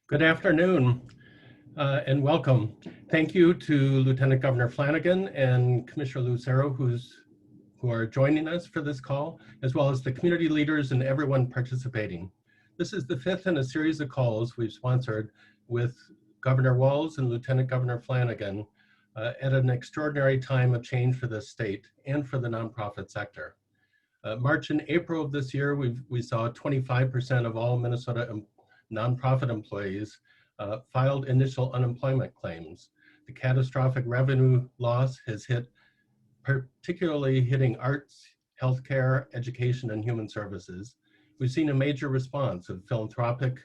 Good afternoon and welcome. Thank you to Lieutenant Governor Flanagan and Commissioner Lucero who are joining us for this call, as well as the community leaders and everyone participating. This is the fifth in a series of calls we've sponsored with Governor Walz and Lieutenant Governor Flanagan at an extraordinary time of change for the state and for the nonprofit sector. March and April of this year, we saw 25% of all Minnesota nonprofit employees filed initial unemployment claims. The catastrophic revenue loss has hit, particularly hitting arts, healthcare, education, and human services. We've seen a major response of philanthropic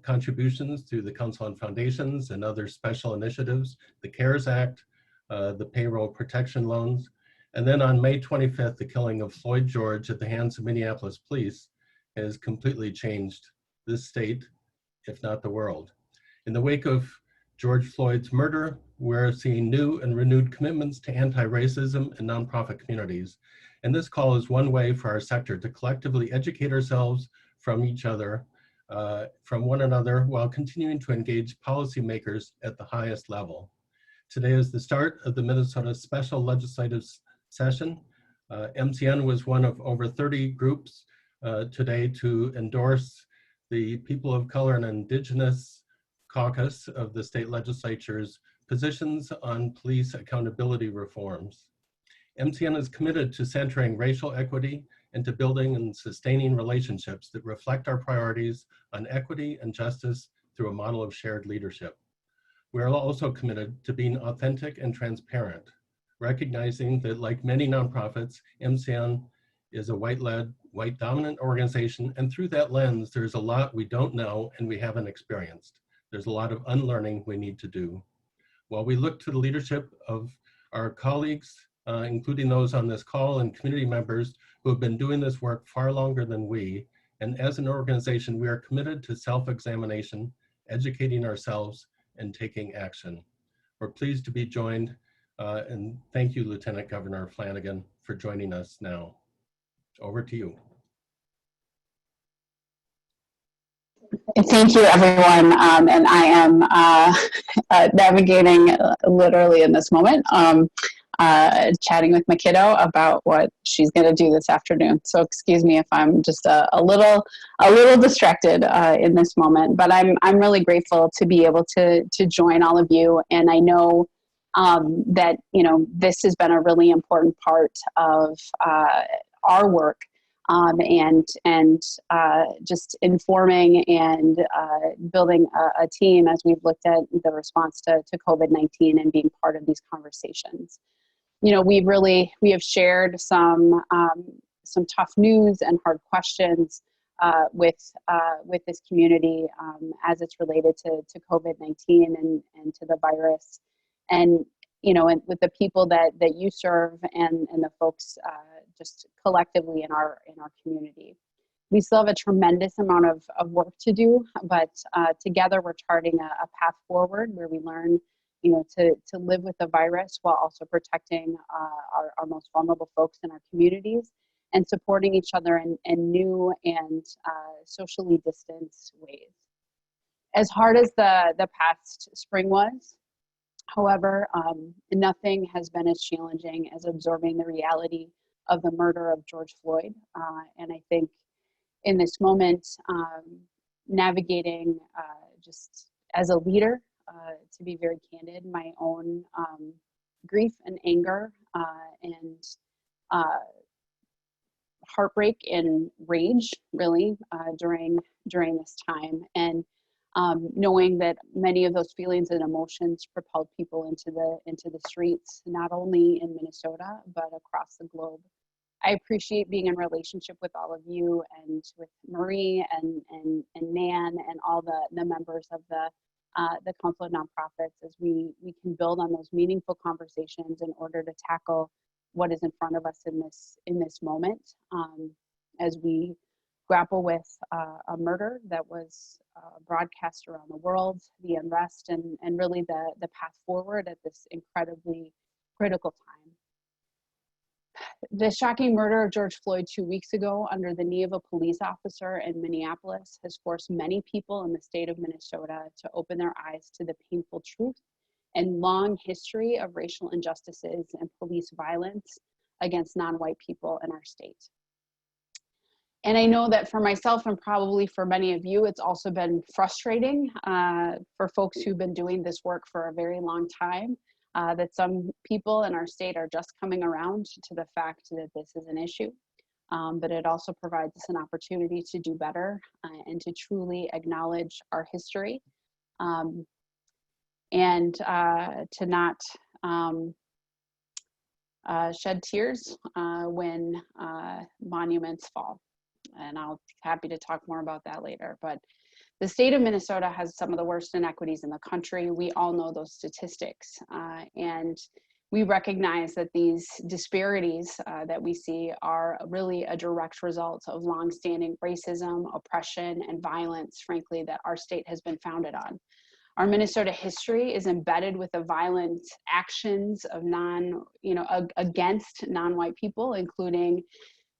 contributions through the Council on Foundations and other special initiatives, the CARES Act, the payroll protection loans. And then on May 25th, the killing of Floyd George at the hands of Minneapolis police has completely changed this state, if not the world. In the wake of George Floyd's murder, we're seeing new and renewed commitments to anti-racism and nonprofit communities. And this call is one way for our sector to collectively educate ourselves from each other, from one another, while continuing to engage policymakers at the highest level. Today is the start of the Minnesota Special Legislative Session. MCN was one of over 30 groups today to endorse the People of Color and Indigenous Caucus of the state legislature's positions on police accountability reforms. MCN is committed to centering racial equity and to building and sustaining relationships that reflect our priorities on equity and justice through a model of shared leadership. We are also committed to being authentic and transparent, recognizing that like many nonprofits, MCN is a white-led, white-dominant organization, and through that lens, there's a lot we don't know and we haven't experienced. There's a lot of unlearning we need to do. While we look to the leadership of our colleagues, including those on this call and community members who have been doing this work far longer than we, and as an organization, we are committed to self-examination, educating ourselves, and taking action. We're pleased to be joined, and thank you, Lieutenant Governor Flanagan, for joining us now. Over to you. Thank you, everyone. And I am navigating literally in this moment, chatting with my kiddo about what she's going to do this afternoon. So excuse me if I'm just a little distracted in this moment. But I'm really grateful to be able to join all of you. And I know that this has been a really important part of our work. And just informing and building a team as we've looked at the response to COVID-19 and being part of these conversations. We have shared some tough news and hard questions with this community as it's related to COVID-19 and to the virus, and with the people that you serve and the folks just collectively in our community. We still have a tremendous amount of work to do, but together we're charting a path forward where we learn to live with the virus while also protecting our most vulnerable folks in our communities and supporting each other in new and socially distanced ways. As hard as the past spring was, however, nothing has been as challenging as absorbing the reality of the murder of George Floyd. And I think in this moment, navigating just as a leader, to be very candid, my own grief and anger and heartbreak and rage, really, during this time. And knowing that many of those feelings and emotions propelled people into the streets, not only in Minnesota, but across the globe. I appreciate being in relationship with all of you and with Marie and Nan and all the members of the Council of Nonprofits as we can build on those meaningful conversations in order to tackle what is in front of us in this moment as we grapple with a murder that was broadcast around the world, the unrest, and really the path forward at this incredibly critical time. The shocking murder of George Floyd 2 weeks ago under the knee of a police officer in Minneapolis has forced many people in the state of Minnesota to open their eyes to the painful truth and long history of racial injustices and police violence against non-white people in our state. And I know that for myself and probably for many of you, it's also been frustrating for folks who've been doing this work for a very long time, that some people in our state are just coming around to the fact that this is an issue. But it also provides us an opportunity to do better and to truly acknowledge our history, and to not shed tears when monuments fall. And I'll be happy to talk more about that later. But the state of Minnesota has some of the worst inequities in the country. We all know those statistics. And we recognize that these disparities that we see are really a direct result of longstanding racism, oppression, and violence, frankly, that our state has been founded on. Our Minnesota history is embedded with the violent actions of against non-white people, including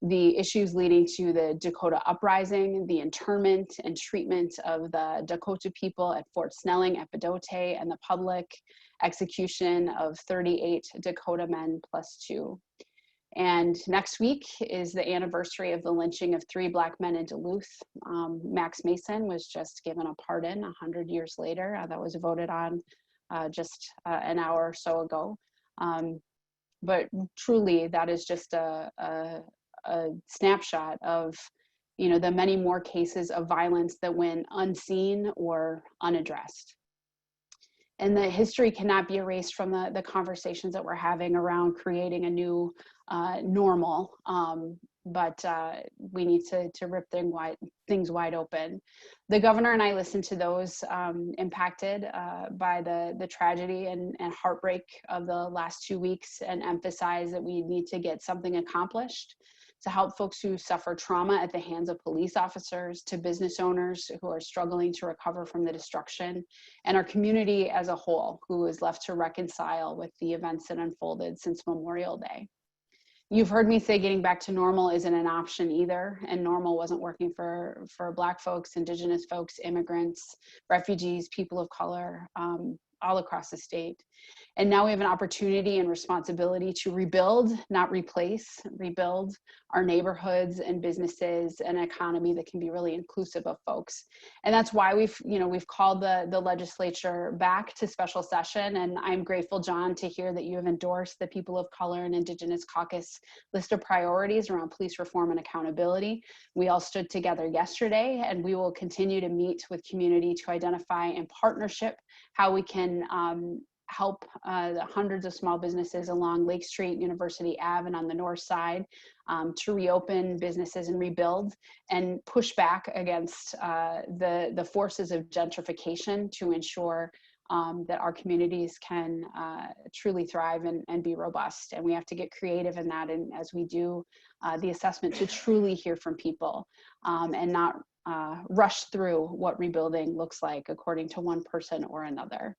the issues leading to the Dakota Uprising, the internment and treatment of the Dakota people at Fort Snelling at Bdote, and the public execution of 38 Dakota men +2. And next week is the anniversary of the lynching of 3 Black men in Duluth. Max Mason was just given a pardon 100 years later. That was voted on just an hour or so ago. But truly, that is just a snapshot of, the many more cases of violence that went unseen or unaddressed. And the history cannot be erased from the conversations that we're having around creating a new normal. But we need to rip things wide open. The governor and I listened to those impacted by the tragedy and heartbreak of the last 2 weeks, and emphasize that we need to get something accomplished to help folks who suffer trauma at the hands of police officers, to business owners who are struggling to recover from the destruction, and our community as a whole, who is left to reconcile with the events that unfolded since Memorial Day. You've heard me say getting back to normal isn't an option either, and normal wasn't working for Black folks, Indigenous folks, immigrants, refugees, people of color, all across the state. And now we have an opportunity and responsibility to rebuild, not replace, rebuild our neighborhoods and businesses and an economy that can be really inclusive of folks. And that's why we've called the legislature back to special session. And I'm grateful, John, to hear that you have endorsed the People of Color and Indigenous Caucus list of priorities around police reform and accountability. We all stood together yesterday, and we will continue to meet with community to identify in partnership how we can help the hundreds of small businesses along Lake Street, University Ave, and on the north side to reopen businesses and rebuild, and push back against the forces of gentrification to ensure that our communities can truly thrive and be robust. And we have to get creative in that, and as we do the assessment, to truly hear from people and not rush through what rebuilding looks like according to one person or another.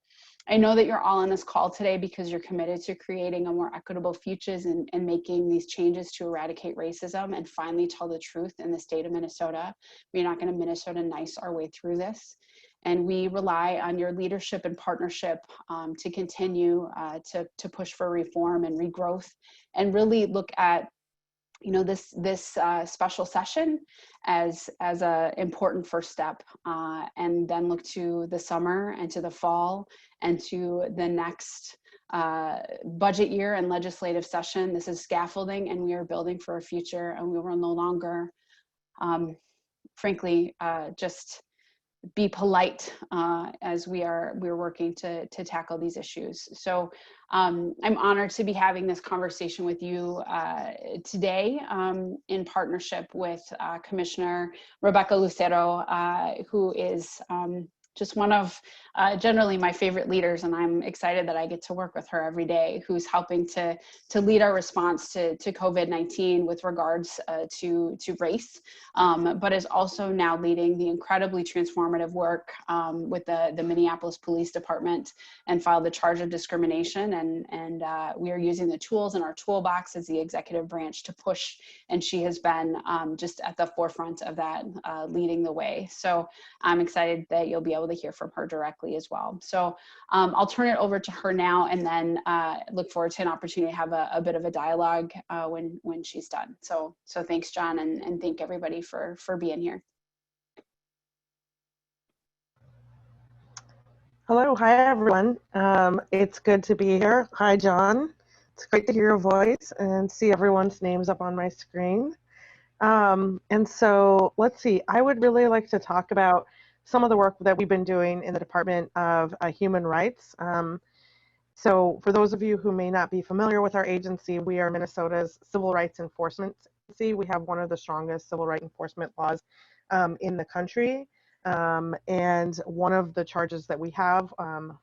I know that you're all on this call today because you're committed to creating a more equitable future and making these changes to eradicate racism and finally tell the truth in the state of Minnesota. We're not going to Minnesota nice our way through this. And we rely on your leadership and partnership to continue to push for reform and regrowth, and really look at this special session as a important first step, and then look to the summer and to the fall and to the next budget year and legislative session. This is scaffolding, and we are building for a future, and we will no longer, frankly, just be polite as we're working to tackle these issues. So I'm honored to be having this conversation with you today in partnership with Commissioner Rebecca Lucero, who is just one of generally my favorite leaders, and I'm excited that I get to work with her every day, who's helping to lead our response to COVID-19 with regards to race, but is also now leading the incredibly transformative work with the Minneapolis Police Department, and filed the charge of discrimination. And we are using the tools in our toolbox as the executive branch to push, and she has been just at the forefront of that, leading the way. So I'm excited that you'll be able to hear from her directly as well. So I'll turn it over to her now, and then look forward to an opportunity to have a bit of a dialogue when she's done. So thanks, John, and thank everybody for being here. Hello, hi everyone. It's good to be here. Hi, John. It's great to hear your voice and see everyone's names up on my screen. And so let's see, I would really like to talk about some of the work that we've been doing in the Department of Human Rights. So for those of you who may not be familiar with our agency, we are Minnesota's civil rights enforcement agency. We have one of the strongest civil rights enforcement laws in the country. And one of the charges that we have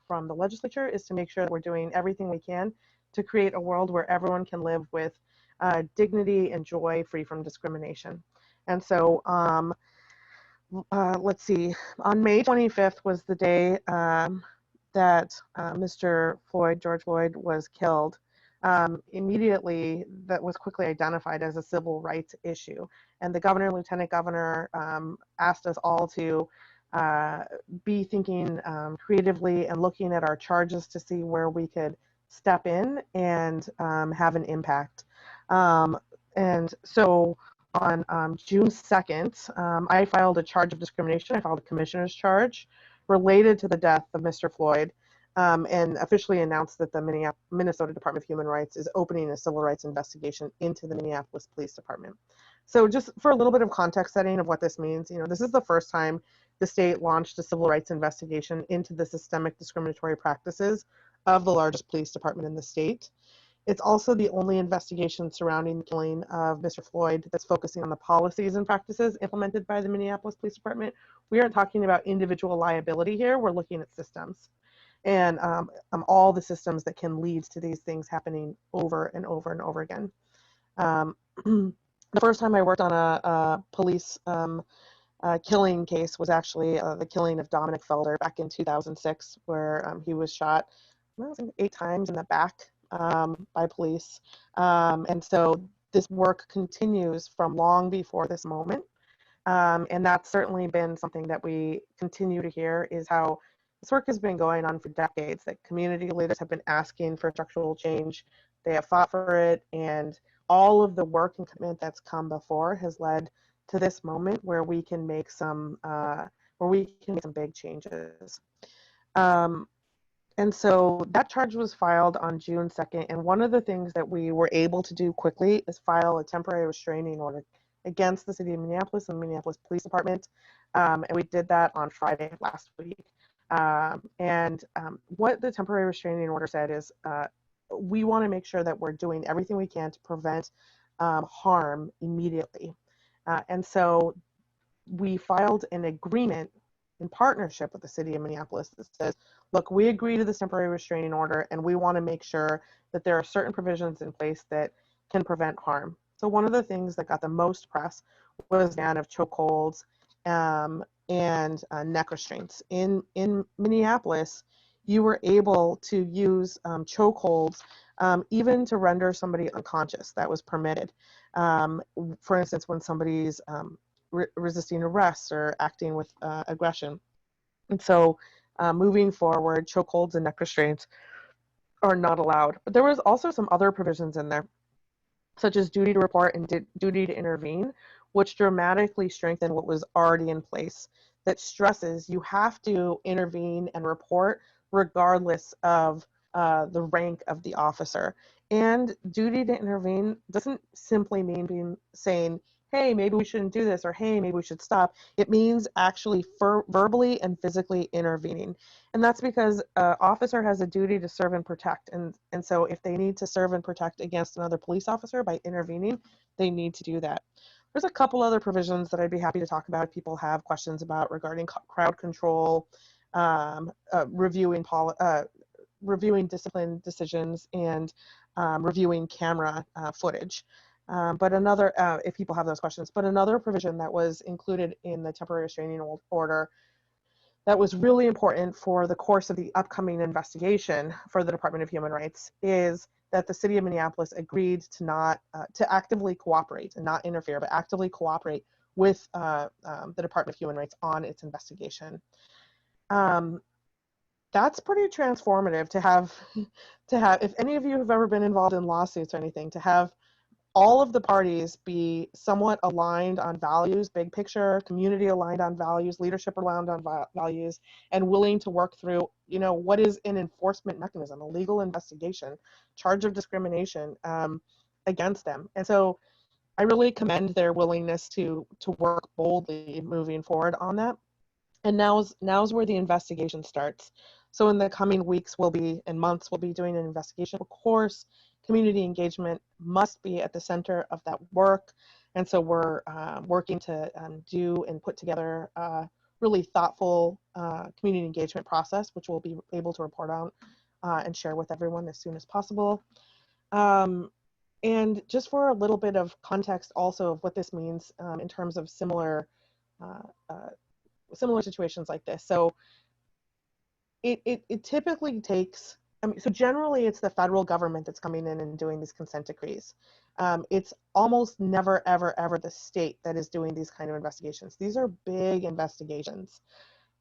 from the legislature is to make sure that we're doing everything we can to create a world where everyone can live with dignity and joy, free from discrimination. And so let's see, on May 25th was the day that Mr. Floyd, George Floyd, was killed. Immediately, that was quickly identified as a civil rights issue. And the governor and lieutenant governor asked us all to be thinking creatively and looking at our charges to see where we could step in and have an impact. And so on June 2nd, I filed a charge of discrimination. I filed a commissioner's charge related to the death of Mr. Floyd, and officially announced that the Minnesota Department of Human Rights is opening a civil rights investigation into the Minneapolis Police Department. So just for a little bit of context setting of what this means, this is the first time the state launched a civil rights investigation into the systemic discriminatory practices of the largest police department in the state. It's also the only investigation surrounding the killing of Mr. Floyd that's focusing on the policies and practices implemented by the Minneapolis Police Department. We aren't talking about individual liability here. We're looking at systems and all the systems that can lead to these things happening over and over and over again. The first time I worked on a police killing case was actually the killing of Dominic Felder back in 2006, where he was shot 8 times in the back by police. And so this work continues from long before this moment. And that's certainly been something that we continue to hear, is how this work has been going on for decades, that community leaders have been asking for structural change. They have fought for it, and all of the work and commitment that's come before has led to this moment where we can make some big changes. And so that charge was filed on June 2nd. And one of the things that we were able to do quickly is file a temporary restraining order against the city of Minneapolis and the Minneapolis Police Department. And we did that on Friday last week. What the temporary restraining order said is we want to make sure that we're doing everything we can to prevent harm immediately. And so we filed an agreement in partnership with the city of Minneapolis that says, look, we agree to this temporary restraining order, and we want to make sure that there are certain provisions in place that can prevent harm. So one of the things that got the most press was the ban of chokeholds and neck restraints. In Minneapolis, you were able to use chokeholds even to render somebody unconscious. That was permitted. For instance, when somebody's resisting arrest or acting with aggression. And so moving forward, chokeholds and neck restraints are not allowed. But there was also some other provisions in there, such as duty to report and duty to intervene, which dramatically strengthened what was already in place, that stresses you have to intervene and report regardless of the rank of the officer. And duty to intervene doesn't simply mean saying, hey, maybe we shouldn't do this, or hey, maybe we should stop. It means actually verbally and physically intervening. And that's because an officer has a duty to serve and protect. And so if they need to serve and protect against another police officer by intervening, they need to do that. There's a couple other provisions that I'd be happy to talk about if people have questions about regarding crowd control reviewing discipline decisions, and reviewing camera footage. But another, if people have those questions, but another provision that was included in the temporary restraining order that was really important for the course of the upcoming investigation for the Department of Human Rights is that the city of Minneapolis agreed to not to actively cooperate and not interfere, but actively cooperate with the Department of Human Rights on its investigation. That's pretty transformative to have, if any of you have ever been involved in lawsuits or anything, to have all of the parties be somewhat aligned on values, big picture, community aligned on values, leadership aligned on values, and willing to work through, what is an enforcement mechanism, a legal investigation, charge of discrimination against them. And so I really commend their willingness to work boldly moving forward on that. And now's where the investigation starts. So in the coming weeks and months, we'll be doing an investigation. Of course, community engagement must be at the center of that work. And so we're working to do and put together a really thoughtful community engagement process, which we'll be able to report on and share with everyone as soon as possible. And just for a little bit of context also of what this means in terms of similar situations like this. So it typically takes, so generally it's the federal government that's coming in and doing these consent decrees. It's almost never, ever, ever the state that is doing these kind of investigations. These are big investigations.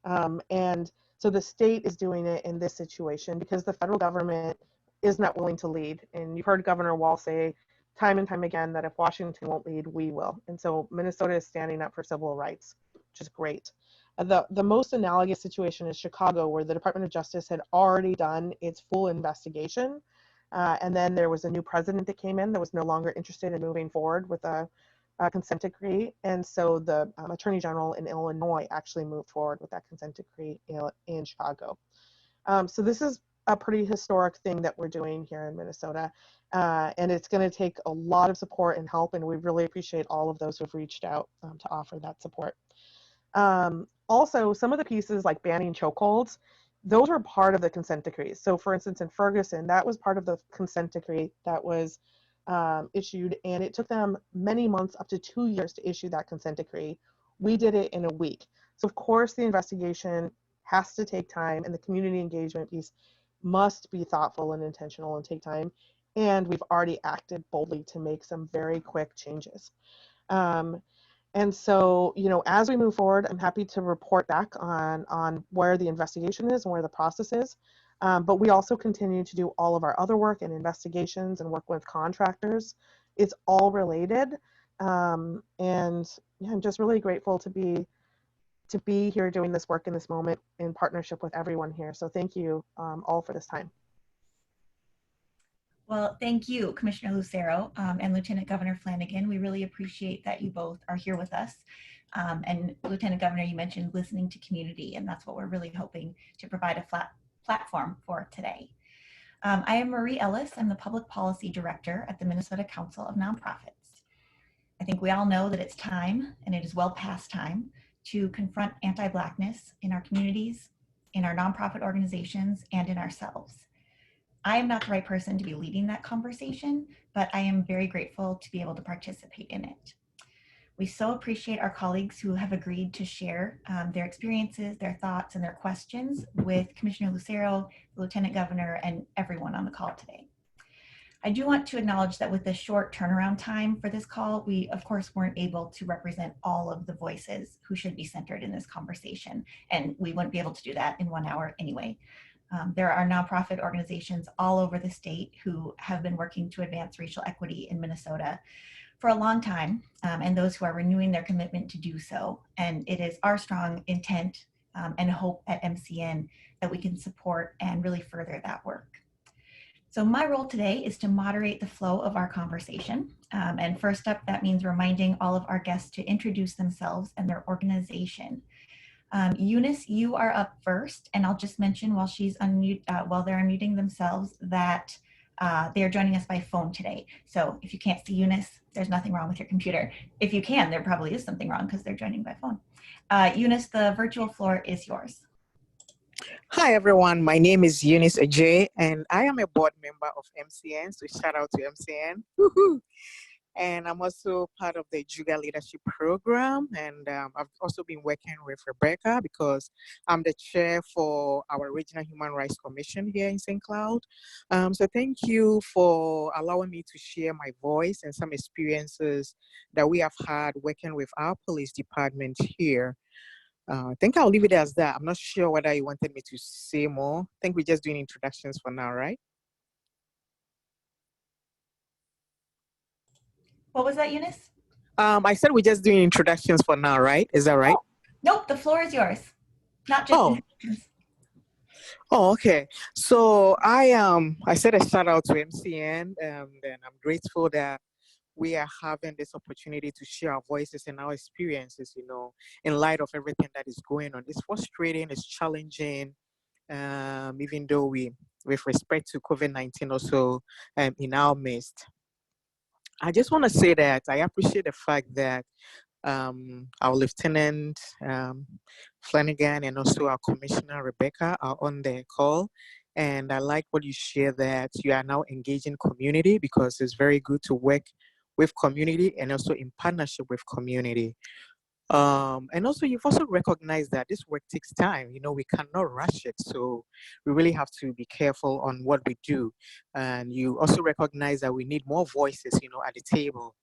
And so the state is doing it in this situation because the federal government is not willing to lead. And you've heard Governor Walz say time and time again that if Washington won't lead, we will. And so Minnesota is standing up for civil rights, which is great. The most analogous situation is Chicago, where the Department of Justice had already done its full investigation. And then there was a new president that came in that was no longer interested in moving forward with a consent decree. And so the Attorney General in Illinois actually moved forward with that consent decree in Chicago. So this is a pretty historic thing that we're doing here in Minnesota. And it's going to take a lot of support and help. And we really appreciate all of those who have reached out to offer that support. Also, some of the pieces like banning chokeholds, those are part of the consent decrees. So for instance, in Ferguson, that was part of the consent decree that was issued, and it took them many months, up to 2 years, to issue that consent decree. We did it in a week. So of course the investigation has to take time, and the community engagement piece must be thoughtful and intentional and take time. And we've already acted boldly to make some very quick changes. And so, as we move forward, I'm happy to report back on where the investigation is and where the process is. But we also continue to do all of our other work and investigations and work with contractors. It's all related. And yeah, I'm just really grateful to be here doing this work in this moment in partnership with everyone here. So thank you all for this time. Well, thank you, Commissioner Lucero and Lieutenant Governor Flanagan. We really appreciate that you both are here with us. And Lieutenant Governor, you mentioned listening to community, and that's what we're really hoping to provide a platform for today. I am Marie Ellis. I'm the Public Policy Director at the Minnesota Council of Nonprofits. I think we all know that it's time, and it is well past time, to confront anti-Blackness in our communities, in our nonprofit organizations, and in ourselves. I am not the right person to be leading that conversation, but I am very grateful to be able to participate in it. We so appreciate our colleagues who have agreed to share their experiences, their thoughts, and their questions with Commissioner Lucero, the Lieutenant Governor, and everyone on the call today. I do want to acknowledge that with the short turnaround time for this call, we of course weren't able to represent all of the voices who should be centered in this conversation, and we wouldn't be able to do that in 1 hour anyway. There are nonprofit organizations all over the state who have been working to advance racial equity in Minnesota for a long time, and those who are renewing their commitment to do so. And it is our strong intent and hope at MCN that we can support and really further that work. So my role today is to moderate the flow of our conversation. And first up, that means reminding all of our guests to introduce themselves and their organization. Eunice, you are up first, and I'll just mention while while they're unmuting themselves that they are joining us by phone today. So if you can't see Eunice, there's nothing wrong with your computer. If you can, there probably is something wrong because they're joining by phone. Eunice, the virtual floor is yours. Hi everyone, my name is Eunice Ajay and I am a board member of MCN, so shout out to MCN. Woohoo! And I'm also part of the Juga Leadership Program, and I've also been working with Rebecca because I'm the chair for our Regional Human Rights Commission here in St. Cloud. So thank you for allowing me to share my voice and some experiences that we have had working with our police department here. I think I'll leave it as that. I'm not sure whether you wanted me to say more. I think we're just doing introductions for now, right? What was that, Eunice? I said we're just doing introductions for now, right? Is that right? Oh, nope, the floor is yours. Not just Oh, introductions. oh, okay. So I said a shout out to MCN, and I'm grateful that we are having this opportunity to share our voices and our experiences, in light of everything that is going on. It's frustrating, it's challenging, even though with respect to COVID-19 also in our midst. I just want to say that I appreciate the fact that our Lieutenant Flanagan and also our Commissioner Rebecca are on the call. And I like what you share that you are now engaging community because it's very good to work with community and also in partnership with community. And also, you've also recognized that this work takes time. We cannot rush it. So we really have to be careful on what we do. And you also recognize that we need more voices, at the table.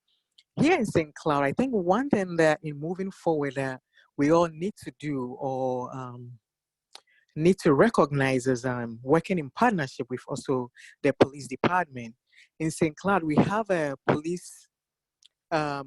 Here in St. Cloud, I think one thing that in moving forward that we all need to do or need to recognize is working in partnership with also the police department. In St. Cloud, we have a police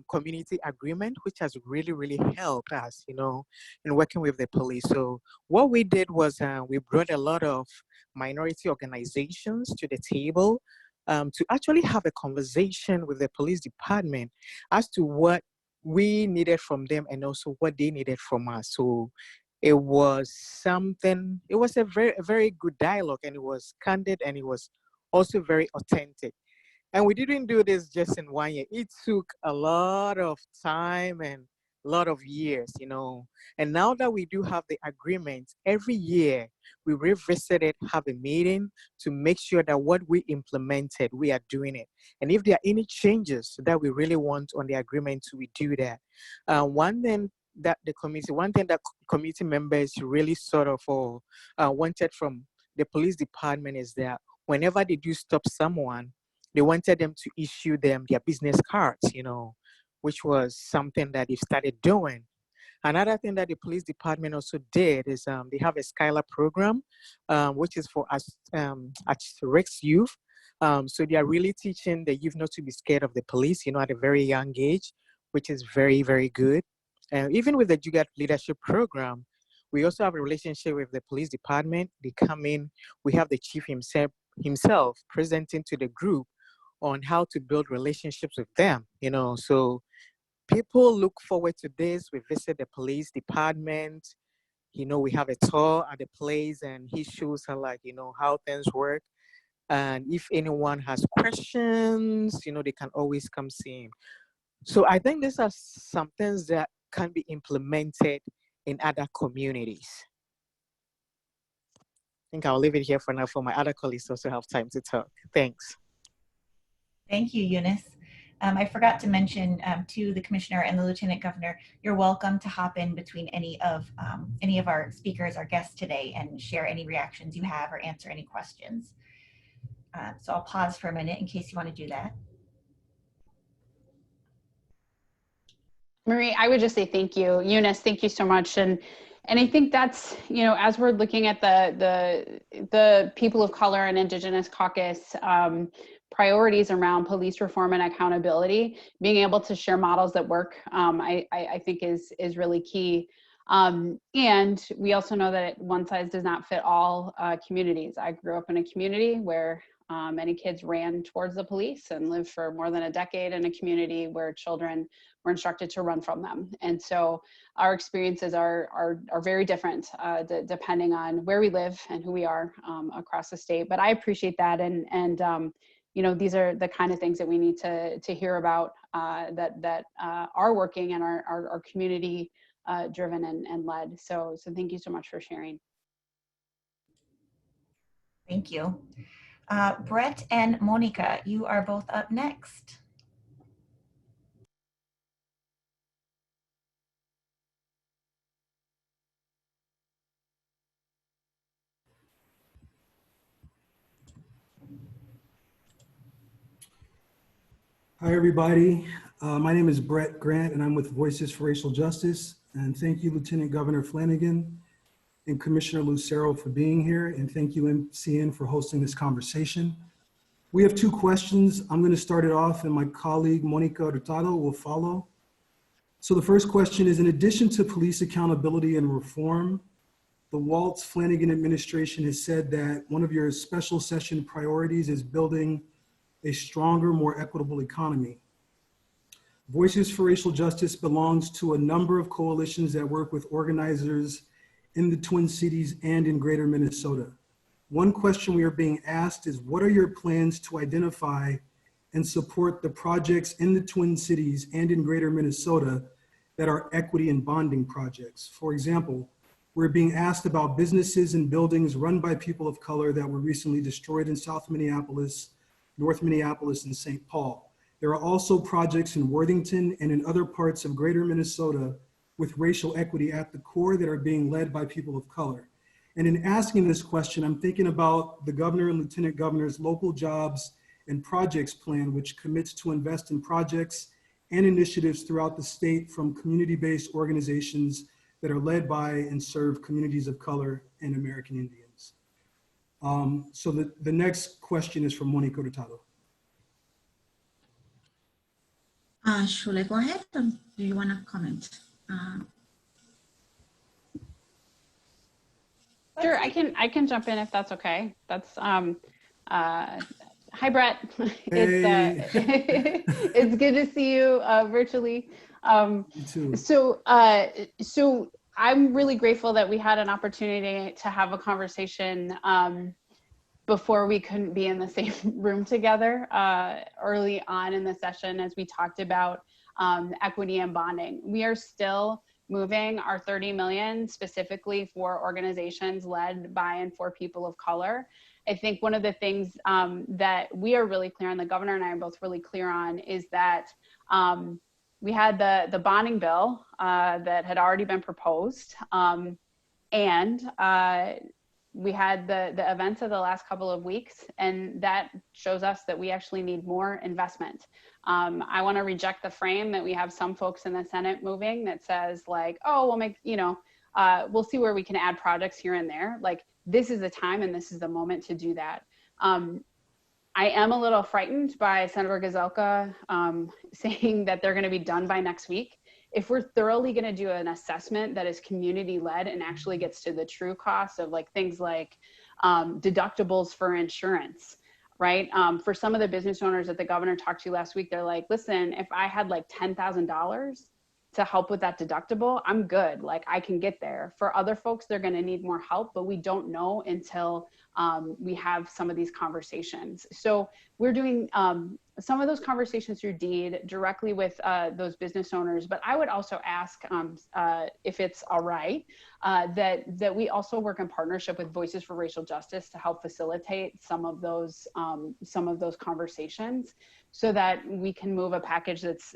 community agreement, which has really, really helped us, in working with the police. So what we did was we brought a lot of minority organizations to the table to actually have a conversation with the police department as to what we needed from them and also what they needed from us. So it was it was a very good dialogue, and it was candid, and it was also very authentic. And we didn't do this just in 1 year. It took a lot of time and a lot of years. And now that we do have the agreement, every year we revisit it, have a meeting to make sure that what we implemented, we are doing it. And if there are any changes that we really want on the agreement, we do that. One thing that community members really sort of wanted from the police department is that whenever they do stop someone, they wanted them to issue them their business cards, which was something that they started doing. Another thing that the police department also did is they have a Skylar program, which is for us at Rex Youth. So they are really teaching the youth not to be scared of the police, at a very young age, which is very, very good. And even with the Juga Leadership Program, we also have a relationship with the police department. They come in, we have the chief himself presenting to the group on how to build relationships with them, so people look forward to this. We visit the police department, we have a tour at the place, and he shows her how things work. And if anyone has questions, they can always come see him. So I think these are some things that can be implemented in other communities. I think I'll leave it here for now for my other colleagues to also have time to talk. Thanks. Thank you, Eunice. I forgot to mention to the commissioner and the lieutenant governor, you're welcome to hop in between any of our speakers, our guests today, and share any reactions you have or answer any questions. So I'll pause for a minute in case you want to do that. Marie, I would just say thank you. Eunice, thank you so much. And I think that's, as we're looking at the People of Color and Indigenous Caucus priorities around police reform and accountability, being able to share models that work, I think is really key. And we also know that one size does not fit all communities. I grew up in a community where many kids ran towards the police and lived for more than a decade in a community where children were instructed to run from them. And so our experiences are very different depending on where we live and who we are across the state. But I appreciate that. And these are the kind of things that we need to hear about that are working and are community driven and led. So thank you so much for sharing. Thank you. Brett and Monica, you are both up next. Hi, everybody. My name is Brett Grant, and I'm with Voices for Racial Justice. And thank you, Lieutenant Governor Flanagan and Commissioner Lucero for being here. And thank you, MCN, for hosting this conversation. We have two questions. I'm going to start it off, and my colleague, Monica Hurtado, will follow. So the first question is, in addition to police accountability and reform, the Waltz Flanagan administration has said that one of your special session priorities is building a stronger, more equitable economy. Voices for Racial Justice belongs to a number of coalitions that work with organizers in the Twin Cities and in Greater Minnesota. One question we are being asked is, what are your plans to identify and support the projects in the Twin Cities and in Greater Minnesota that are equity and bonding projects? For example, we're being asked about businesses and buildings run by people of color that were recently destroyed in South Minneapolis, North Minneapolis, and St. Paul. There are also projects in Worthington and in other parts of Greater Minnesota with racial equity at the core that are being led by people of color. And in asking this question, I'm thinking about the governor and lieutenant governor's local jobs and projects plan, which commits to invest in projects and initiatives throughout the state from community-based organizations that are led by and serve communities of color and American Indians. So the next question is from Monica Hurtado. Should I go ahead, or do you want to comment? Sure, I can jump in if that's okay. That's hi Brett. It's it's good to see you virtually. You too. So I'm really grateful that we had an opportunity to have a conversation before we couldn't be in the same room together early on in the session as we talked about equity and bonding. We are still moving our 30 million specifically for organizations led by and for people of color. I think one of the things that we are really clear on, the governor and I are both really clear on, is that we had the bonding bill that had already been proposed, and we had the events of the last couple of weeks, and that shows us that we actually need more investment. I want to reject the frame that we have some folks in the Senate moving that says like, oh, we'll make, we'll see where we can add projects here and there. Like, this is the time and this is the moment to do that. I am a little frightened by Senator Gazelka saying that they're going to be done by next week. If we're thoroughly going to do an assessment that is community led and actually gets to the true cost of like things like deductibles for insurance, right? For some of the business owners that the governor talked to last week, they're like, listen, if I had like $10,000 to help with that deductible, I'm good. Like, I can get there. For other folks, they're going to need more help, but we don't know until we have some of these conversations. So we're doing some of those conversations through DEED directly with those business owners. But I would also ask if it's all right that we also work in partnership with Voices for Racial Justice to help facilitate some of those conversations, so that we can move a package that's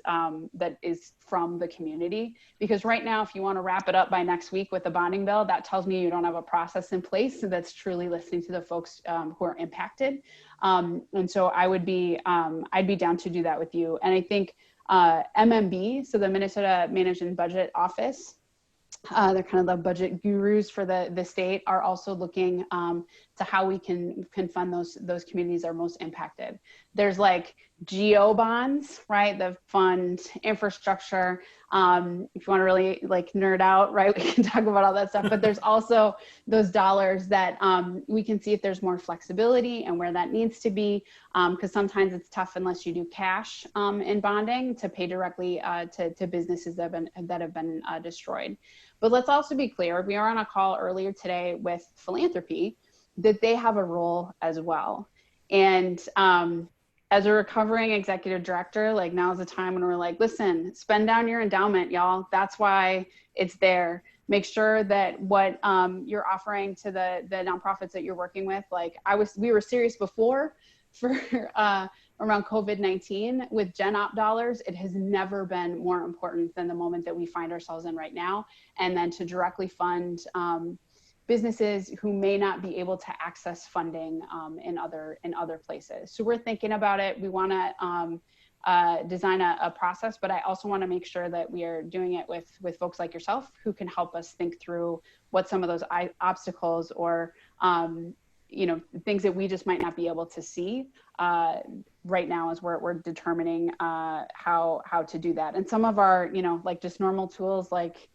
that is from the community. Because right now, if you want to wrap it up by next week with the bonding bill, that tells me you don't have a process in place that's truly listening to the folks who are impacted. And so I would be, I'd be down to do that with you. And I think MMB, so the Minnesota Management Budget Office, they're kind of the budget gurus for the state, are also looking to how we can fund those communities that are most impacted. There's like GO bonds, right? The fund infrastructure. If you want to really like nerd out, right, we can talk about all that stuff. But there's also those dollars that we can see if there's more flexibility and where that needs to be, because sometimes it's tough unless you do cash in bonding to pay directly to businesses that have been destroyed. But let's also be clear, we were on a call earlier today with philanthropy, that they have a role as well. And as a recovering executive director, like, now's the time when we're like, listen, spend down your endowment, y'all. That's why it's there. make sure that what you're offering to the nonprofits that you're working with, like we were serious before for around COVID-19 with GenOp dollars. It has never been more important than the moment that we find ourselves in right now. And then to directly fund businesses who may not be able to access funding in other places. So we're thinking about it. We want to design a process, but I also want to make sure that we are doing it with folks like yourself who can help us think through what some of those obstacles or things that we just might not be able to see right now as we're determining how to do that. And some of our, like just normal tools like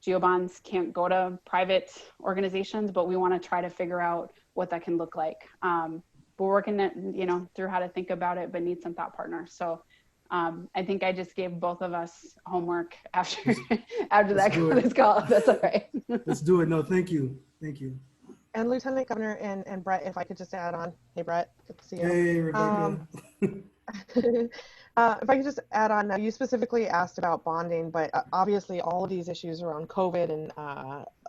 GeoBonds can't go to private organizations, but we want to try to figure out what that can look like. We're working at, through how to think about it, but need some thought partners. So I think I just gave both of us homework after this call. That's all right. Let's do it. No, thank you. Thank you. And Lieutenant Governor and Brett, if I could just add on. Hey, Brett, good to see you. Hey, Rebecca. If I could just add on, now you specifically asked about bonding, but obviously all of these issues around COVID and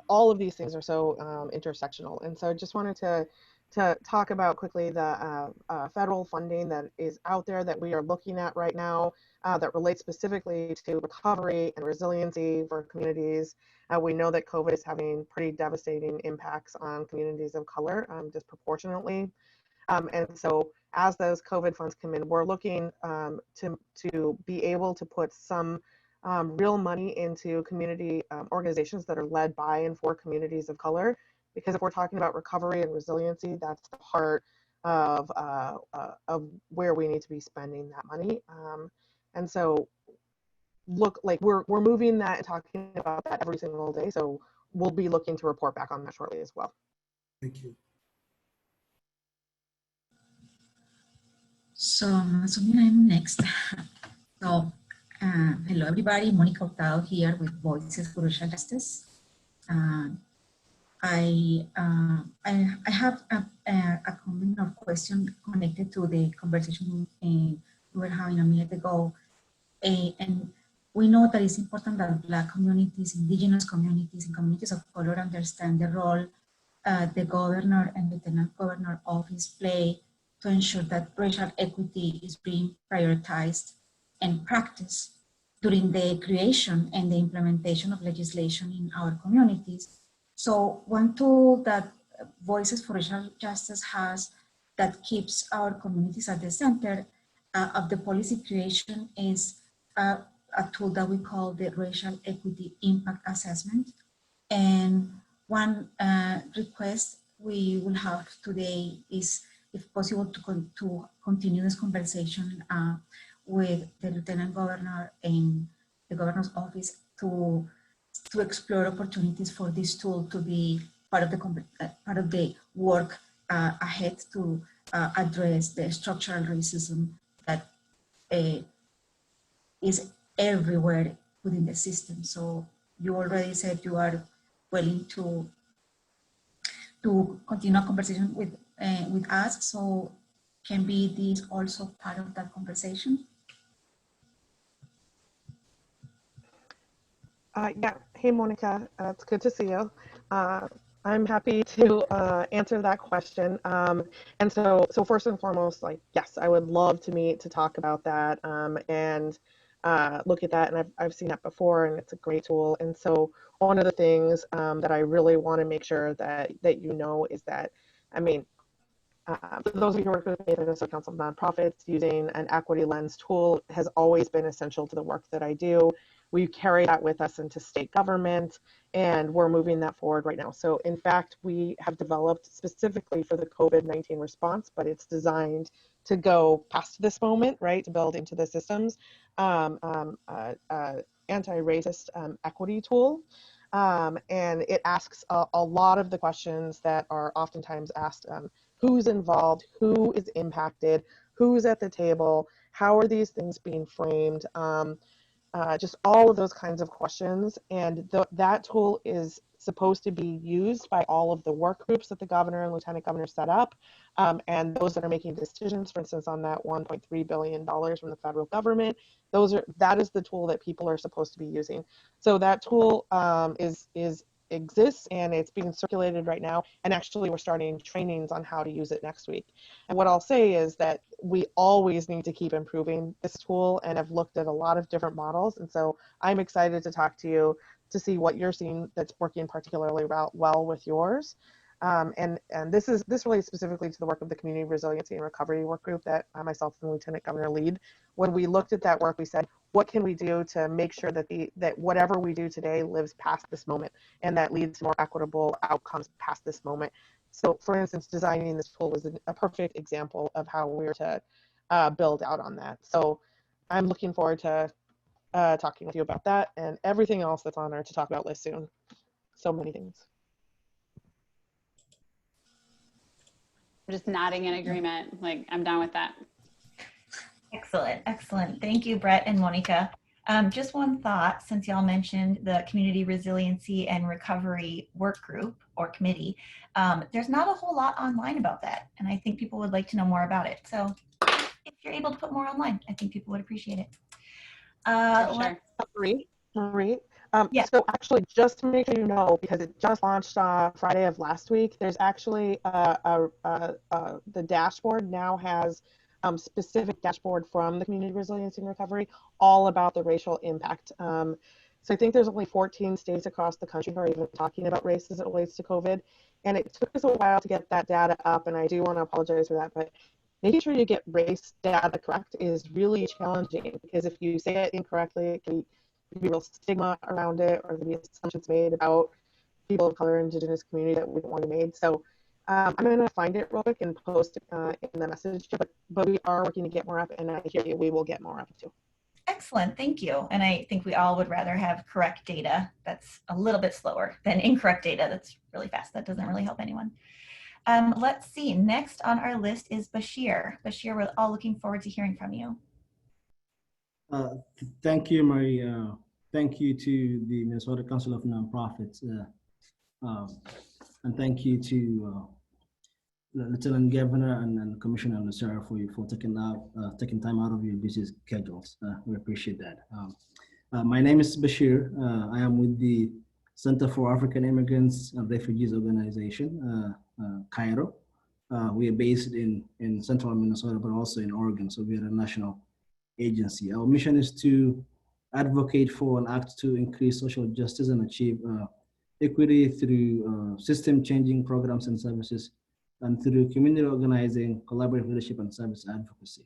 all of these things are so intersectional. And so I just wanted to talk about quickly the federal funding that is out there that we are looking at right now that relates specifically to recovery and resiliency for communities. We know that COVID is having pretty devastating impacts on communities of color disproportionately. And so as those COVID funds come in, we're looking to be able to put some real money into community organizations that are led by and for communities of color. Because if we're talking about recovery and resiliency, that's the heart of where we need to be spending that money. And so look, like we're moving that and talking about that every single day. So we'll be looking to report back on that shortly as well. Thank you. So I'm next. So hello everybody, Monica Hurtado here with Voices for Racial Justice. I have a comment or question connected to the conversation we were having a minute ago. And we know that it's important that Black communities, Indigenous communities, and communities of color understand the role the Governor and Lieutenant Governor office play to ensure that racial equity is being prioritized and practiced during the creation and the implementation of legislation in our communities. So one tool that Voices for Racial Justice has that keeps our communities at the center of the policy creation is a tool that we call the Racial Equity Impact Assessment. And one request we will have today is, if possible, to continue this conversation with the Lieutenant Governor and the Governor's office to explore opportunities for this tool to be part of the work ahead to address the structural racism that is everywhere within the system. So you already said you are willing to continue a conversation with us. So can be this also part of that conversation? Yeah. Hey, Monica. It's good to see you. I'm happy to answer that question. And so first and foremost, like, yes, I would love to meet to talk about that and look at that. And I've seen that before, and it's a great tool. And so one of the things that I really want to make sure that you know is that, I mean, for those of you who work with me at the Minnesota Council of Nonprofits, using an equity lens tool has always been essential to the work that I do. We carry that with us into state government, and we're moving that forward right now. So in fact, we have developed specifically for the COVID-19 response, but it's designed to go past this moment, right, to build into the systems, anti-racist equity tool. And it asks a lot of the questions that are oftentimes asked. Who's involved, who is impacted, who's at the table, how are these things being framed, just all of those kinds of questions. And that tool is supposed to be used by all of the work groups that the governor and lieutenant governor set up, and those that are making decisions, for instance, on that $1.3 billion from the federal government. That is the tool that people are supposed to be using. So that tool is exists and it's being circulated right now. And actually, we're starting trainings on how to use it next week. And what I'll say is that we always need to keep improving this tool, and have looked at a lot of different models. And so I'm excited to talk to you to see what you're seeing that's working particularly well with yours. And this relates specifically to the work of the Community Resiliency and Recovery Work Group that I myself and the Lieutenant Governor lead. When we looked at that work, we said, what can we do to make sure that that whatever we do today lives past this moment, and that leads to more equitable outcomes past this moment. So, for instance, designing this tool was a perfect example of how we're to build out on that. So I'm looking forward to talking with you about that and everything else that's on our to talk about list soon. So many things. I'm just nodding in agreement. Like, I'm down with that. Excellent, excellent. Thank you, Brett and Monica. Just one thought, since y'all mentioned the Community Resiliency and Recovery Work Group or Committee, there's not a whole lot online about that, and I think people would like to know more about it. So if you're able to put more online, I think people would appreciate it. Sure. Marie. Yeah. So actually, just to make sure you know, because it just launched Friday of last week, there's actually the dashboard now has specific dashboard from the Community Resiliency and Recovery all about the racial impact. So I think there's only 14 states across the country who are even talking about race as it relates to COVID. And it took us a while to get that data up, and I do want to apologize for that, but making sure you get race data correct is really challenging, because if you say it incorrectly, it can be real stigma around it, or there can be assumptions made about people of color, Indigenous community that we don't want to be made. So I'm going to find it real quick and post it in the message, but we are working to get more up, and I hear you, we will get more up too. Excellent, thank you. And I think we all would rather have correct data that's a little bit slower than incorrect data that's really fast. That doesn't really help anyone. Let's see, next on our list is Bashir. Bashir, we're all looking forward to hearing from you. Thank you, Marie. Thank you to the Minnesota Council of Nonprofits. And thank you to Lieutenant Governor and Commissioner Lucero for taking time out of your busy schedules. We appreciate that. My name is Bashir. I am with the Center for African Immigrants and Refugees Organization, Cairo. We are based in central Minnesota, but also in Oregon. So we are a national agency. Our mission is to advocate for and act to increase social justice and achieve equity through system-changing programs and services, and through community organizing, collaborative leadership, and service advocacy.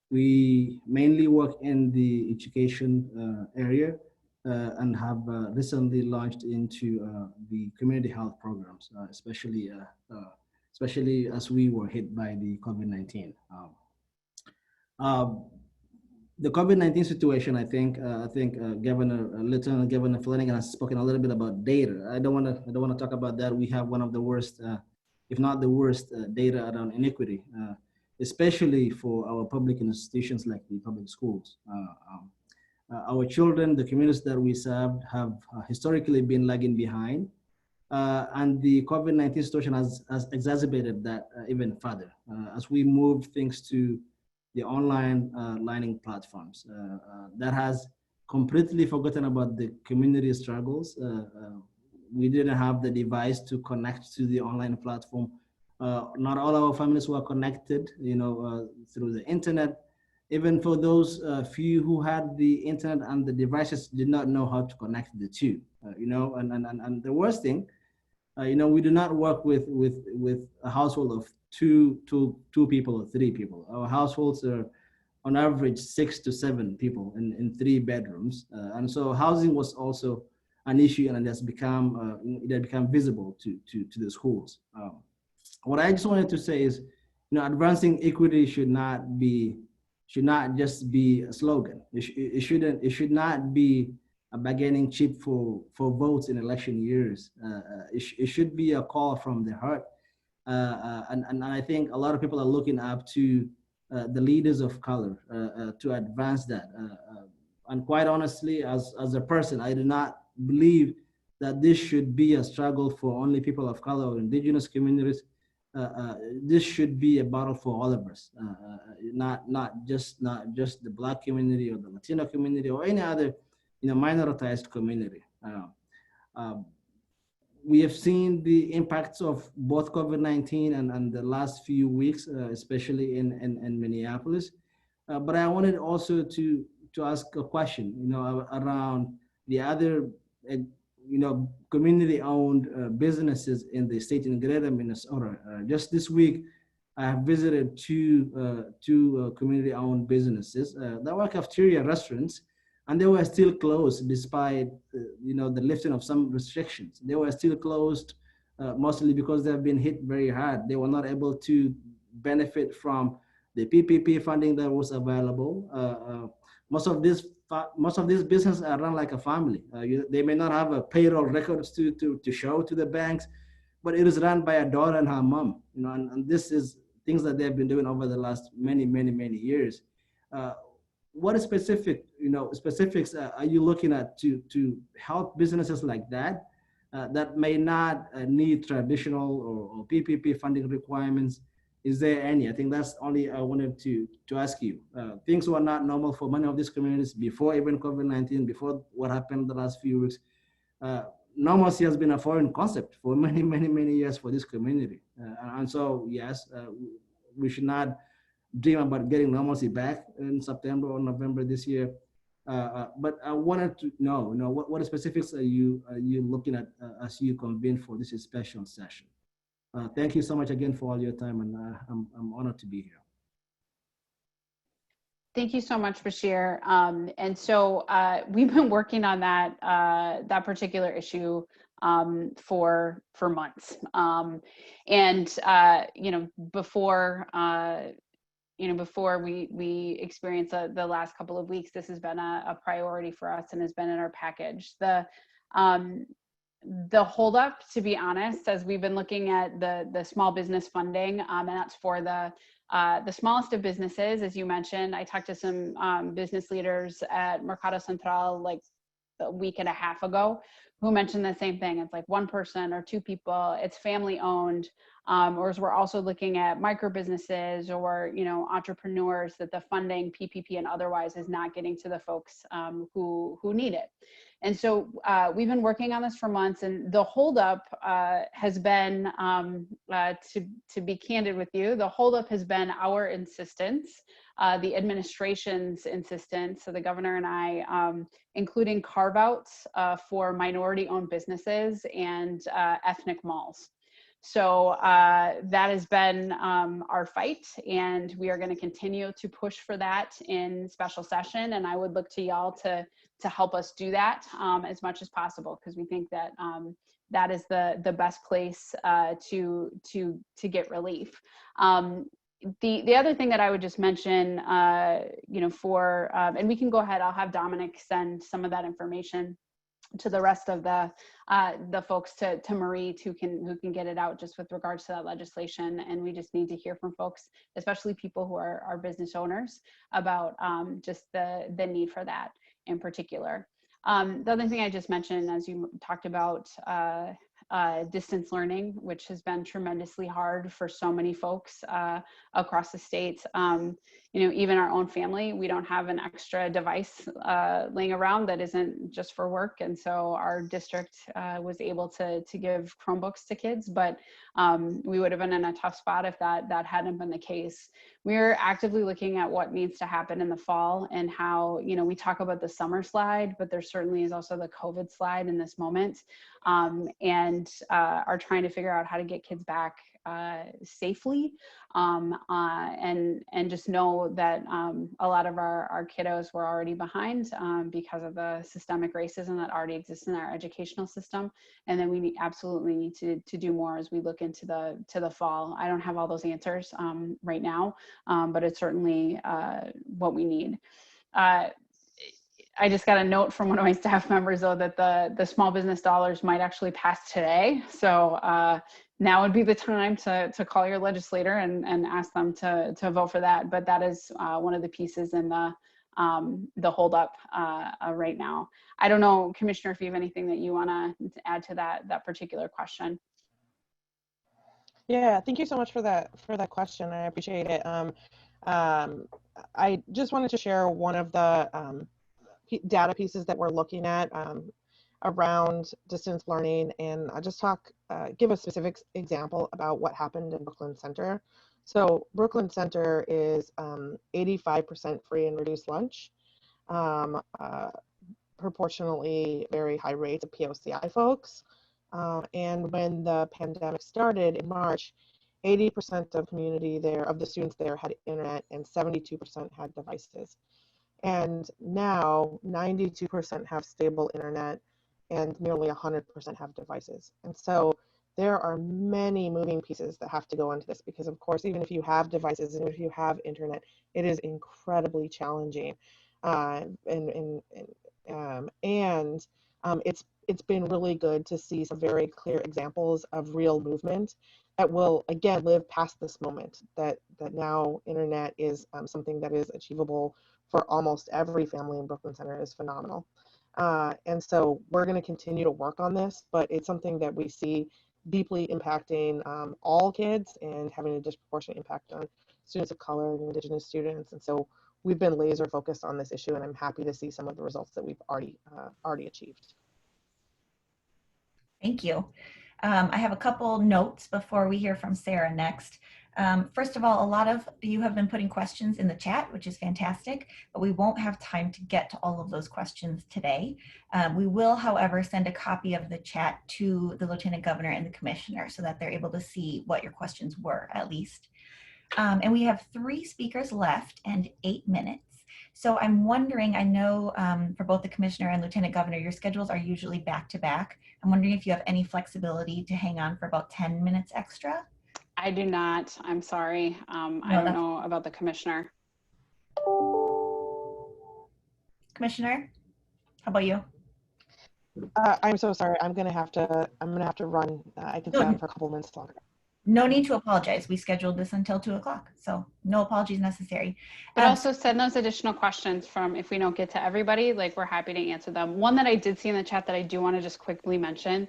We mainly work in the education area and have recently launched into the community health programs, especially as we were hit by the COVID-19. The COVID-19 situation, I think Lieutenant Governor Flanagan has spoken a little bit about data. I don't want to talk about that. We have one of the worst, if not the worst, data around inequity, especially for our public institutions like the public schools. Our children, the communities that we serve, have historically been lagging behind, and the COVID-19 situation has exacerbated that even further as we move things to the online learning platforms. That has completely forgotten about the community struggles. We didn't have the device to connect to the online platform. Not all our families were connected, through the internet. Even for those few who had the internet and the devices, did not know how to connect the two. And the worst thing, we do not work with a household of two people or three people. Our households are on average 6 to 7 people in 3 bedrooms. And so housing was also an issue, and it has become visible to the schools. What I just wanted to say is, advancing equity should not just be a slogan. It should not be a bargaining chip for votes in election years. It should be a call from the heart. And I think a lot of people are looking up to the leaders of color to advance that. And quite honestly, as a person, I do not believe that this should be a struggle for only people of color or indigenous communities. This should be a battle for all of us, not just the Black community or the Latino community or any other minoritized community. we have seen the impacts of both COVID-19 and the last few weeks, especially in Minneapolis. But I wanted also to ask a question, around the other, community-owned businesses in the state in Greater Minnesota. Just this week, I have visited two community-owned businesses that were cafeteria restaurants, and they were still closed despite the lifting of some restrictions. They were still closed mostly because they've been hit very hard. They were not able to benefit from the PPP funding that was available. Most of these businesses are run like a family. They may not have a payroll records to show to the banks, but it is run by a daughter and her mom. And this is things that they've been doing over the last many years. What specifics are you looking at to help businesses like that that may not need traditional or PPP funding requirements? Is there any? I think that's only I wanted to ask you. Things were not normal for many of these communities before even COVID-19, before what happened the last few weeks. Normalcy has been a foreign concept for many years for this community. And so, yes, we should not dream about getting normalcy back in September or November this year. But I wanted to know, what specifics are you looking at as you convene for this special session? Thank you so much again for all your time, and I'm honored to be here. Thank you so much, Bashir. And so we've been working on that particular issue for months. Before we experienced the last couple of weeks, this has been a priority for us and has been in our package. The holdup, to be honest, as we've been looking at the small business funding, and that's for the smallest of businesses, as you mentioned. I talked to some business leaders at Mercado Central like a week and a half ago who mentioned the same thing. It's like one person or two people, it's family owned, or as we're also looking at micro businesses or entrepreneurs that the funding, PPP and otherwise, is not getting to the folks who need it. And so we've been working on this for months, and the holdup has been, to be candid with you, the holdup has been our insistence, the administration's insistence, so the governor and I, including carve-outs for minority-owned businesses and ethnic malls. So that has been our fight, and we are going to continue to push for that in special session. And I would look to y'all to help us do that as much as possible, because we think that that is the best place to get relief. The other thing that I would just mention, and we can go ahead. I'll have Dominic send some of that information to the rest of the folks, to Marie, who can get it out just with regards to that legislation. And we just need to hear from folks, especially people who are business owners, about just the need for that in particular. The other thing I just mentioned, as you talked about, distance learning, which has been tremendously hard for so many folks across the state. Even our own family, we don't have an extra device laying around that isn't just for work. And so our district was able to give Chromebooks to kids, but we would have been in a tough spot if that hadn't been the case. We're actively looking at what needs to happen in the fall, and how, we talk about the summer slide, but there certainly is also the COVID slide in this moment, and are trying to figure out how to get kids back safely, and just know that a lot of our kiddos were already behind because of the systemic racism that already exists in our educational system, and then we absolutely need to do more as we look into the fall. I don't have all those answers right now, but it's certainly what we need. I just got a note from one of my staff members, though, that the small business dollars might actually pass today. So now would be the time to call your legislator and ask them to vote for that. But that is one of the pieces in the holdup right now. I don't know, Commissioner, if you have anything that you want to add to that particular question. Yeah, thank you so much for that question. I appreciate it. I just wanted to share one of the data pieces that we're looking at. around distance learning, and I'll just give a specific example about what happened in Brooklyn Center. So Brooklyn Center is 85% free and reduced lunch, proportionally very high rates of POCI folks. And when the pandemic started in March, 80% of the students there had internet, and 72% had devices. And now 92% have stable internet, and nearly 100% have devices. And so there are many moving pieces that have to go into this, because of course, even if you have devices and if you have internet, it is incredibly challenging. It's been really good to see some very clear examples of real movement that will again live past this moment, that now internet is something that is achievable for almost every family in Brooklyn Center is phenomenal. And so we're going to continue to work on this, but it's something that we see deeply impacting all kids and having a disproportionate impact on students of color and Indigenous students. And so we've been laser focused on this issue, and I'm happy to see some of the results that we've already achieved. Thank you. I have a couple notes before we hear from Sarah next. First of all, a lot of you have been putting questions in the chat, which is fantastic, but we won't have time to get to all of those questions today. We will, however, send a copy of the chat to the Lieutenant Governor and the Commissioner so that they're able to see what your questions were, at least. And we have 3 speakers left and 8 minutes. So I'm wondering, I know for both the Commissioner and Lieutenant Governor, your schedules are usually back to back. I'm wondering if you have any flexibility to hang on for about 10 minutes extra. I do not. I'm sorry. I don't know about the Commissioner. Commissioner, how about you? I'm so sorry. I'm gonna have to run. I can stay on for a couple minutes longer. No need to apologize. We scheduled this until 2 o'clock, so no apologies necessary. But also send those additional questions from, if we don't get to everybody, like we're happy to answer them. One that I did see in the chat that I do want to just quickly mention,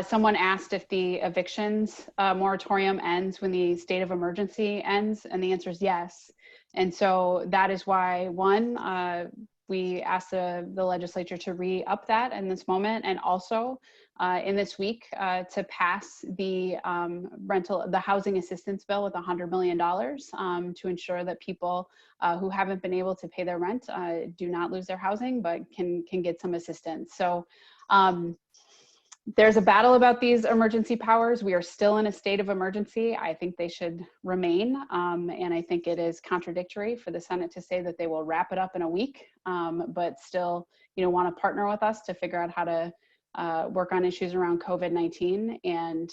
someone asked if the evictions moratorium ends when the state of emergency ends, and the answer is yes. And so that is why, one, we asked the legislature to re-up that in this moment, and also in this week to pass the housing assistance bill with $100 million to ensure that people who haven't been able to pay their rent do not lose their housing, but can get some assistance. So there's a battle about these emergency powers. We are still in a state of emergency. I think they should remain. And I think it is contradictory for the Senate to say that they will wrap it up in a week, but still, want to partner with us to figure out how to work on issues around COVID-19 and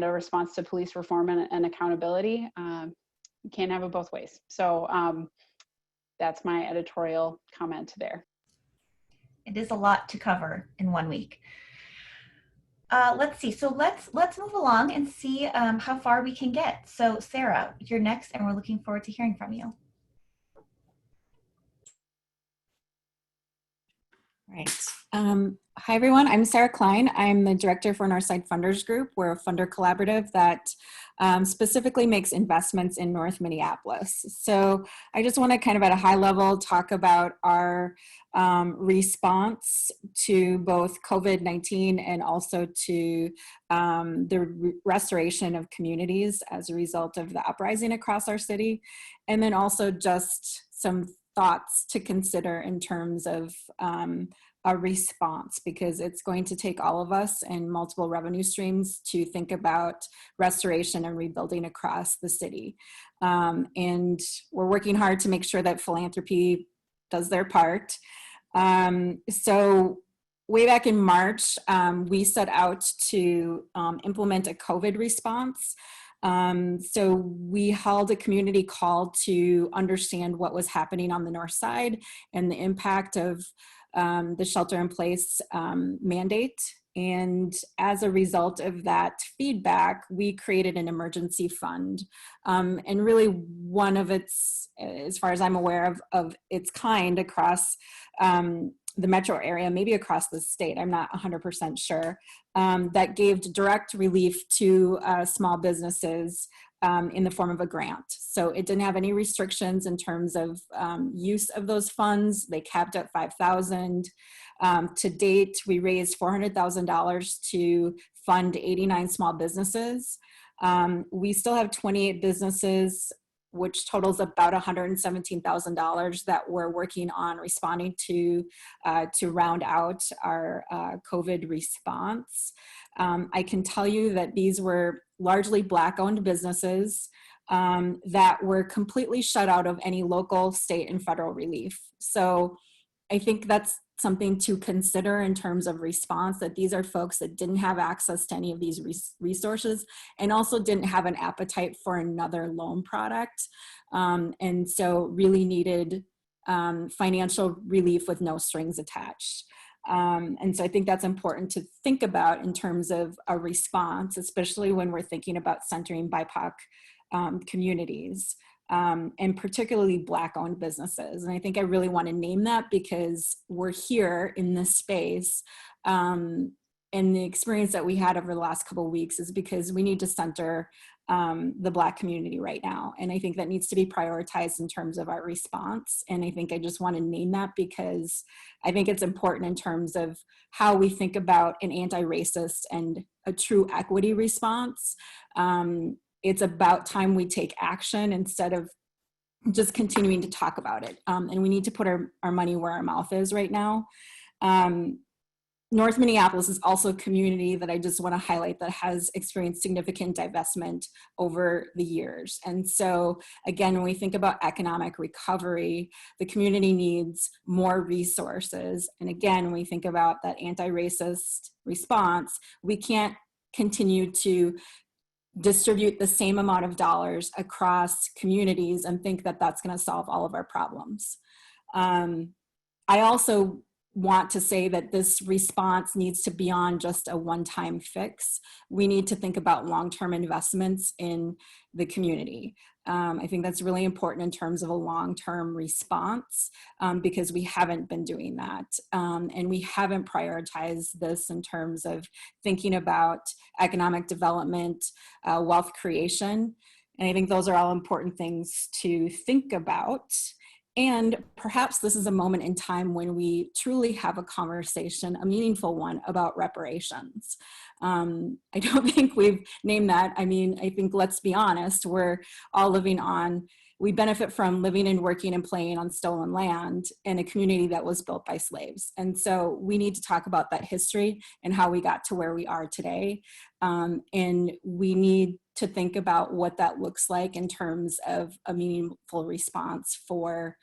a response to police reform and accountability. You can't have it both ways. So that's my editorial comment there. It is a lot to cover in 1 week. Let's see. So let's move along and see how far we can get. So Sarah, you're next, and we're looking forward to hearing from you. Right. Hi, everyone. I'm Sarah Klein. I'm the director for Northside Funders Group. We're a funder collaborative that specifically makes investments in North Minneapolis. So I just want to kind of at a high level talk about our response to both COVID-19 and also to the restoration of communities as a result of the uprising across our city. And then also just some thoughts to consider in terms of a response, because it's going to take all of us and multiple revenue streams to think about restoration and rebuilding across the city. And we're working hard to make sure that philanthropy does their part. So way back in March, we set out to implement a COVID response. So we held a community call to understand what was happening on the north side and the impact of the shelter in place mandate. And as a result of that feedback, we created an emergency fund. And really one of its, as far as I'm aware of its kind across the metro area, maybe across the state, I'm not 100% sure, that gave direct relief to small businesses in the form of a grant. So it didn't have any restrictions in terms of use of those funds. They capped at $5,000. To date, we raised $400,000 to fund 89 small businesses. We still have 28 businesses, which totals about $117,000 that we're working on responding to round out our COVID response. I can tell you that these were largely Black-owned businesses that were completely shut out of any local, state, and federal relief. So I think that's something to consider in terms of response, that these are folks that didn't have access to any of these resources and also didn't have an appetite for another loan product. And so really needed financial relief with no strings attached. And so I think that's important to think about in terms of a response, especially when we're thinking about centering BIPOC communities. And particularly Black-owned businesses. And I think I really want to name that because we're here in this space. And the experience that we had over the last couple of weeks is because we need to center the Black community right now. And I think that needs to be prioritized in terms of our response. And I think I just want to name that because I think it's important in terms of how we think about an anti-racist and a true equity response. It's about time we take action instead of just continuing to talk about it. And we need to put our money where our mouth is right now. North Minneapolis is also a community that I just want to highlight that has experienced significant divestment over the years. And so again, when we think about economic recovery, the community needs more resources. And again, when we think about that anti-racist response, we can't continue to distribute the same amount of dollars across communities and think that that's going to solve all of our problems. I also want to say that this response needs to be beyond just a one-time fix. We need to think about long-term investments in the community. I think that's really important in terms of a long-term response because we haven't been doing that. And we haven't prioritized this in terms of thinking about economic development, wealth creation. And I think those are all important things to think about. And perhaps this is a moment in time when we truly have a conversation, a meaningful one, about reparations. I don't think we've named that. I mean, I think, let's be honest, we're all we benefit from living and working and playing on stolen land in a community that was built by slaves. And so we need to talk about that history and how we got to where we are today. And we need to think about what that looks like in terms of a meaningful response for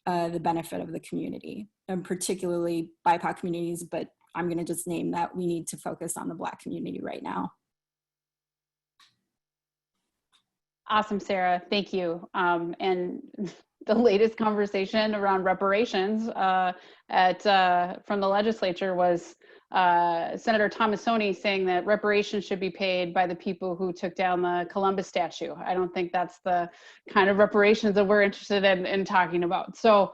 the benefit of the community, and particularly BIPOC communities, but I'm going to just name that we need to focus on the Black community right now. Awesome, Sarah. Thank you. And the latest conversation around reparations from the legislature was Senator Thomasoni saying that reparations should be paid by the people who took down the Columbus statue. I don't think that's the kind of reparations that we're interested in talking about. So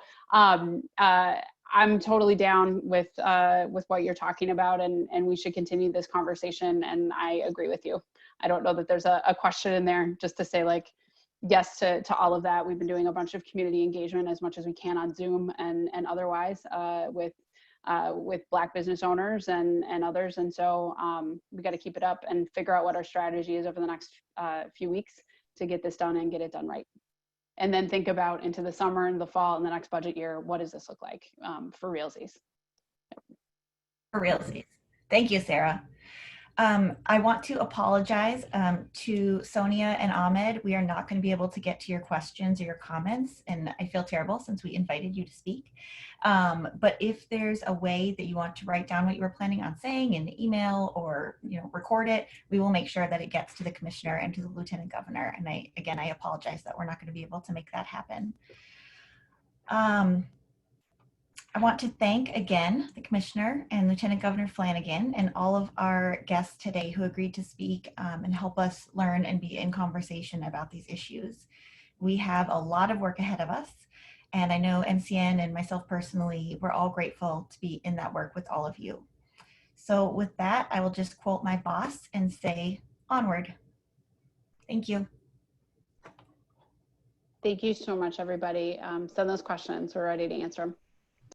I'm totally down with what you're talking about, and we should continue this conversation, and I agree with you. I don't know that there's a question in there, just to say, like, yes to all of that. We've been doing a bunch of community engagement as much as we can on Zoom and otherwise with Black business owners and others. And so we got to keep it up and figure out what our strategy is over the next few weeks to get this done and get it done right. And then think about into the summer and the fall and the next budget year, what does this look like for realsies? For realsies. Thank you, Sarah. I want to apologize to Sonia and Ahmed. We are not going to be able to get to your questions or your comments, and I feel terrible since we invited you to speak. But if there's a way that you want to write down what you were planning on saying in the email or record it, we will make sure that it gets to the commissioner and to the lieutenant governor. And I apologize that we're not going to be able to make that happen. I want to thank again the Commissioner and Lieutenant Governor Flanagan and all of our guests today who agreed to speak and help us learn and be in conversation about these issues. We have a lot of work ahead of us, and I know MCN and myself personally, we're all grateful to be in that work with all of you. So with that, I will just quote my boss and say, onward. Thank you. Thank you so much, everybody. Send those questions. We're ready to answer them.